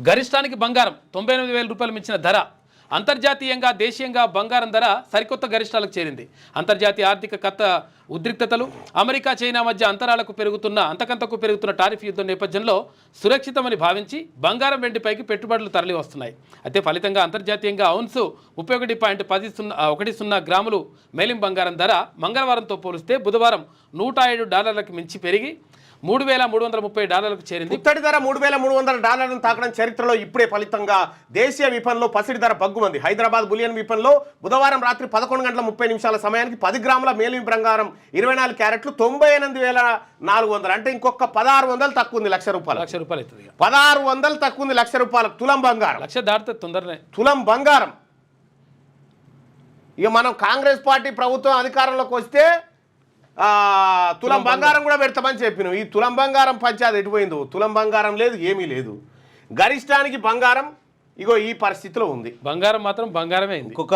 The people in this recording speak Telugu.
గరిష్టానికి బంగారం 98,000 రూపాయలు మించిన ధర. అంతర్జాతీయంగా దేశీయంగా బంగారం ధర సరికొత్త గరిష్టాలకు చేరింది. అంతర్జాతీయ ఆర్థిక ఉద్రిక్తతలు, అమెరికా చైనా మధ్య అంతకంతకు పెరుగుతున్న టారిఫ్ యుద్ధం నేపథ్యంలో సురక్షితమని భావించి బంగారం వెండిపైకి పెట్టుబడులు తరలి వస్తున్నాయి. అయితే ఫలితంగా అంతర్జాతీయంగా ఔన్సు 31.10 గ్రాములు మేలిం బంగారం ధర మంగళవారంతో పోలిస్తే బుధవారం $107 మించి పెరిగి $3,330 చేరింది. ఇత్తడి ధర $3,300 తాకడం చరిత్రలో ఇప్పుడే ఫలితంగా దేశీయ విపణిలో పసిడి ధర బగ్గుమంది. హైదరాబాద్ బులియన్ విపణిలో బుధవారం రాత్రి 11:30 సమయానికి 10 గ్రాముల మేలిం బంగారం 24 క్యారెట్లు 98,400, అంటే ఇంకొక 1,600 తక్కువ ఉంది. ₹1,00,000 అవుతుంది. 1,600 తక్కువ ఉంది. ₹1,00,000 తులం బంగారం. 1,00,000 దాటితే తొందరనే తులం బంగారం. ఇక మనం కాంగ్రెస్ పార్టీ ప్రభుత్వం అధికారంలోకి వస్తే తులం బంగారం కూడా పెడతామని చెప్పినాం. ఈ తులం బంగారం పంచాయతీ ఎటుపోయిందో, తులం బంగారం లేదు, ఏమీ లేదు. గరిష్టానికి బంగారం ఇగో ఈ పరిస్థితిలో ఉంది. బంగారం మాత్రం బంగారమే. ఇంకొక